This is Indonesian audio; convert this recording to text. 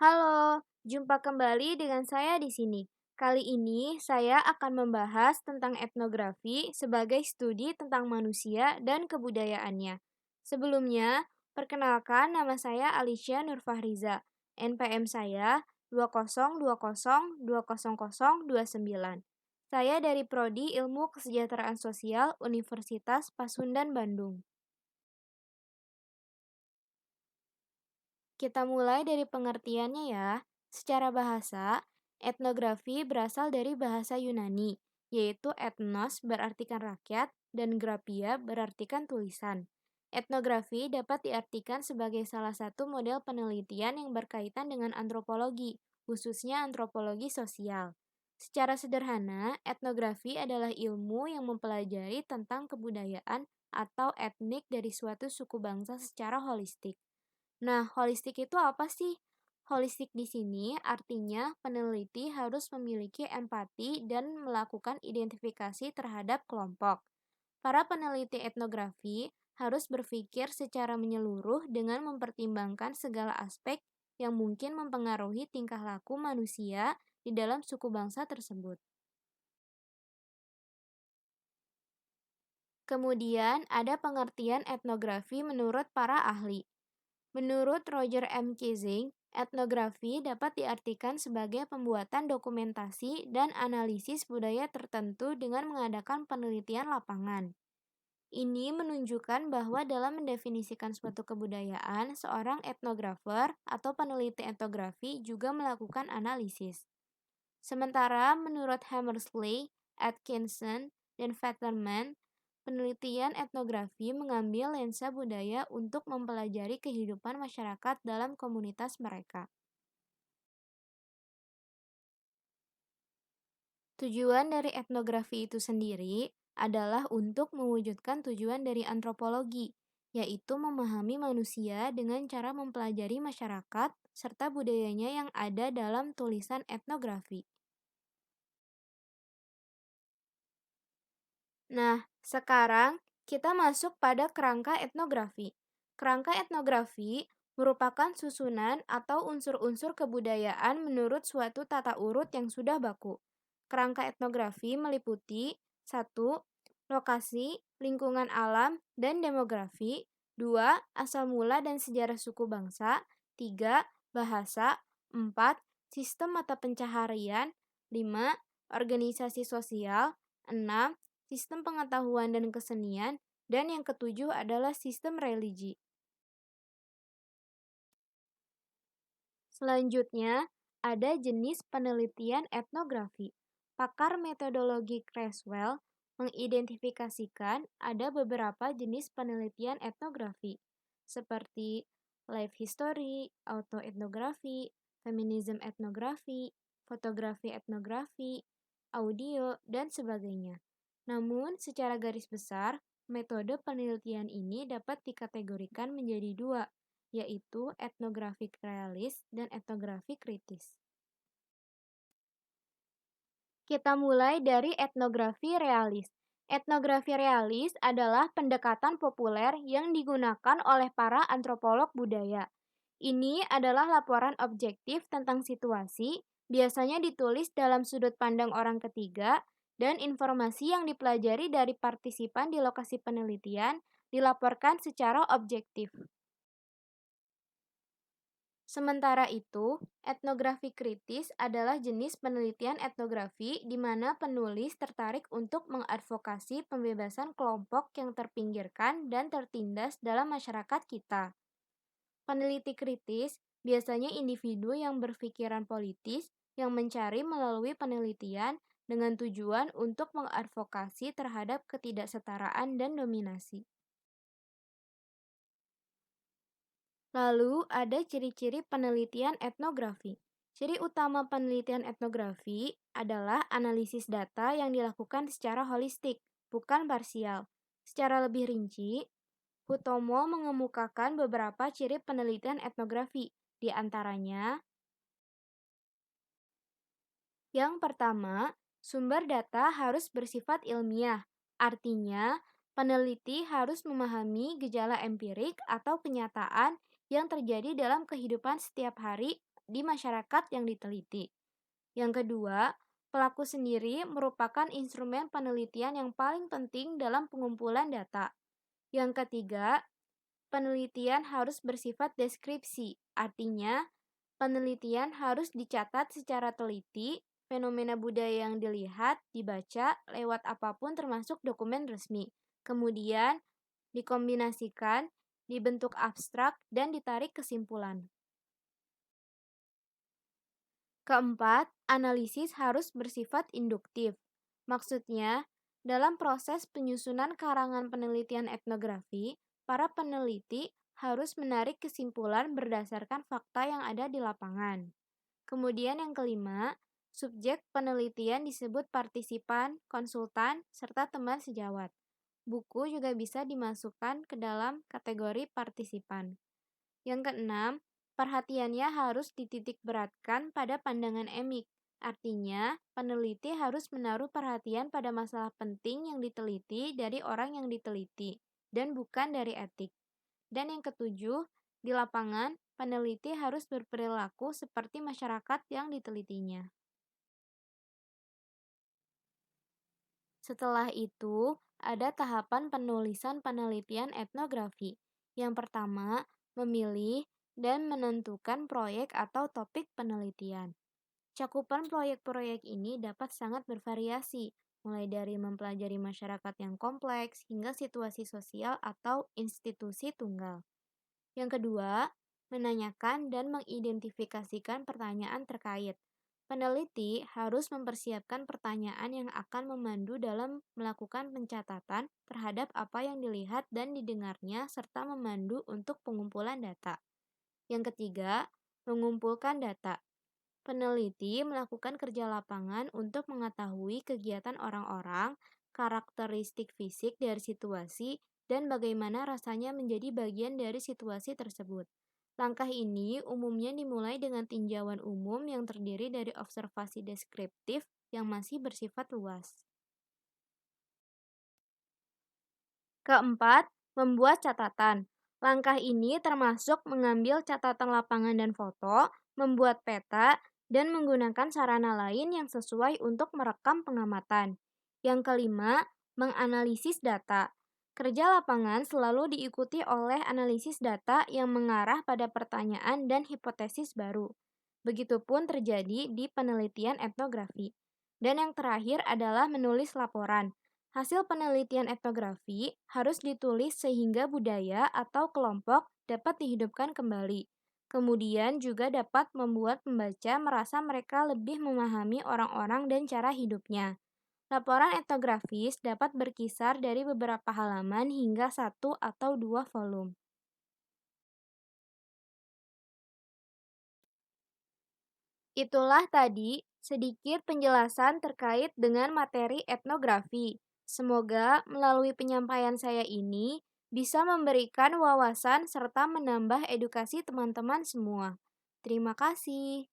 Halo, jumpa kembali dengan saya di sini. Kali ini saya akan membahas tentang etnografi sebagai studi tentang manusia dan kebudayaannya. Sebelumnya, perkenalkan nama saya Alicia Nurfahriza. NPM saya 20202029. Saya dari Prodi Ilmu Kesejahteraan Sosial Universitas Pasundan Bandung. Kita mulai dari pengertiannya ya. Secara bahasa, etnografi berasal dari bahasa Yunani, yaitu ethnos berartikan rakyat dan graphia berartikan tulisan. Etnografi dapat diartikan sebagai salah satu model penelitian yang berkaitan dengan antropologi, khususnya antropologi sosial. Secara sederhana, etnografi adalah ilmu yang mempelajari tentang kebudayaan atau etnik dari suatu suku bangsa secara holistik. Nah, holistik itu apa sih? Holistik di sini artinya peneliti harus memiliki empati dan melakukan identifikasi terhadap kelompok. Para peneliti etnografi harus berpikir secara menyeluruh dengan mempertimbangkan segala aspek yang mungkin mempengaruhi tingkah laku manusia di dalam suku bangsa tersebut. Kemudian ada pengertian etnografi menurut para ahli. Menurut Roger M. Kissing, etnografi dapat diartikan sebagai pembuatan dokumentasi dan analisis budaya tertentu dengan mengadakan penelitian lapangan. Ini menunjukkan bahwa dalam mendefinisikan suatu kebudayaan, seorang etnografer atau peneliti etnografi juga melakukan analisis. Sementara menurut Hammersley, Atkinson, dan Fetterman, penelitian etnografi mengambil lensa budaya untuk mempelajari kehidupan masyarakat dalam komunitas mereka. Tujuan dari etnografi itu sendiri adalah untuk mewujudkan tujuan dari antropologi, yaitu memahami manusia dengan cara mempelajari masyarakat serta budayanya yang ada dalam tulisan etnografi. Nah, sekarang kita masuk pada kerangka etnografi. Kerangka etnografi merupakan susunan atau unsur-unsur kebudayaan menurut suatu tata urut yang sudah baku. Kerangka etnografi meliputi 1. Lokasi, lingkungan alam, dan demografi. 2. Asal mula dan sejarah suku bangsa. 3. Bahasa. 4. Sistem mata pencaharian. 5. Organisasi sosial. 6. Sistem pengetahuan dan kesenian, dan yang ketujuh adalah sistem religi. Selanjutnya, ada jenis penelitian etnografi. Pakar metodologi Creswell mengidentifikasikan ada beberapa jenis penelitian etnografi, seperti life history, autoetnografi, feminism etnografi, fotografi etnografi, audio, dan sebagainya. Namun, secara garis besar, metode penelitian ini dapat dikategorikan menjadi dua, yaitu etnografi realis dan etnografi kritis. Kita mulai dari etnografi realis. Etnografi realis adalah pendekatan populer yang digunakan oleh para antropolog budaya. Ini adalah laporan objektif tentang situasi, biasanya ditulis dalam sudut pandang orang ketiga, dan informasi yang dipelajari dari partisipan di lokasi penelitian dilaporkan secara objektif. Sementara itu, etnografi kritis adalah jenis penelitian etnografi di mana penulis tertarik untuk mengadvokasi pembebasan kelompok yang terpinggirkan dan tertindas dalam masyarakat kita. Peneliti kritis biasanya individu yang berpikiran politis yang mencari melalui penelitian dengan tujuan untuk mengadvokasi terhadap ketidaksetaraan dan dominasi. Lalu ada ciri-ciri penelitian etnografi. Ciri utama penelitian etnografi adalah analisis data yang dilakukan secara holistik, bukan parsial. Secara lebih rinci, Hutomo mengemukakan beberapa ciri penelitian etnografi, di antaranya yang pertama, sumber data harus bersifat ilmiah. Artinya, peneliti harus memahami gejala empirik atau kenyataan yang terjadi dalam kehidupan setiap hari di masyarakat yang diteliti. Yang kedua, pelaku sendiri merupakan instrumen penelitian yang paling penting dalam pengumpulan data. Yang ketiga, penelitian harus bersifat deskripsi, artinya penelitian harus dicatat secara teliti, fenomena budaya yang dilihat, dibaca lewat apapun termasuk dokumen resmi. Kemudian dikombinasikan, dibentuk abstrak, dan ditarik kesimpulan. Keempat, analisis harus bersifat induktif. Maksudnya, dalam proses penyusunan karangan penelitian etnografi, para peneliti harus menarik kesimpulan berdasarkan fakta yang ada di lapangan. Kemudian yang kelima, subjek penelitian disebut partisipan, konsultan, serta teman sejawat. Buku juga bisa dimasukkan ke dalam kategori partisipan. Yang keenam, perhatiannya harus dititik beratkan pada pandangan emik. Artinya, peneliti harus menaruh perhatian pada masalah penting yang diteliti dari orang yang diteliti, dan bukan dari etik. Dan yang ketujuh, di lapangan, peneliti harus berperilaku seperti masyarakat yang ditelitinya. Setelah itu, ada tahapan penulisan penelitian etnografi. Yang pertama, memilih dan menentukan proyek atau topik penelitian. Cakupan proyek-proyek ini dapat sangat bervariasi, mulai dari mempelajari masyarakat yang kompleks hingga situasi sosial atau institusi tunggal. Yang kedua, menanyakan dan mengidentifikasikan pertanyaan terkait. Peneliti harus mempersiapkan pertanyaan yang akan memandu dalam melakukan pencatatan terhadap apa yang dilihat dan didengarnya serta memandu untuk pengumpulan data. Yang ketiga, mengumpulkan data. Peneliti melakukan kerja lapangan untuk mengetahui kegiatan orang-orang, karakteristik fisik dari situasi, dan bagaimana rasanya menjadi bagian dari situasi tersebut. Langkah ini umumnya dimulai dengan tinjauan umum yang terdiri dari observasi deskriptif yang masih bersifat luas. Keempat, membuat catatan. Langkah ini termasuk mengambil catatan lapangan dan foto, membuat peta, dan menggunakan sarana lain yang sesuai untuk merekam pengamatan. Yang kelima, menganalisis data. Kerja lapangan selalu diikuti oleh analisis data yang mengarah pada pertanyaan dan hipotesis baru. Begitupun terjadi di penelitian etnografi. Dan yang terakhir adalah menulis laporan. Hasil penelitian etnografi harus ditulis sehingga budaya atau kelompok dapat dihidupkan kembali. Kemudian juga dapat membuat pembaca merasa mereka lebih memahami orang-orang dan cara hidupnya. Laporan etnografis dapat berkisar dari beberapa halaman hingga satu atau dua volume. Itulah tadi sedikit penjelasan terkait dengan materi etnografi. Semoga melalui penyampaian saya ini bisa memberikan wawasan serta menambah edukasi teman-teman semua. Terima kasih.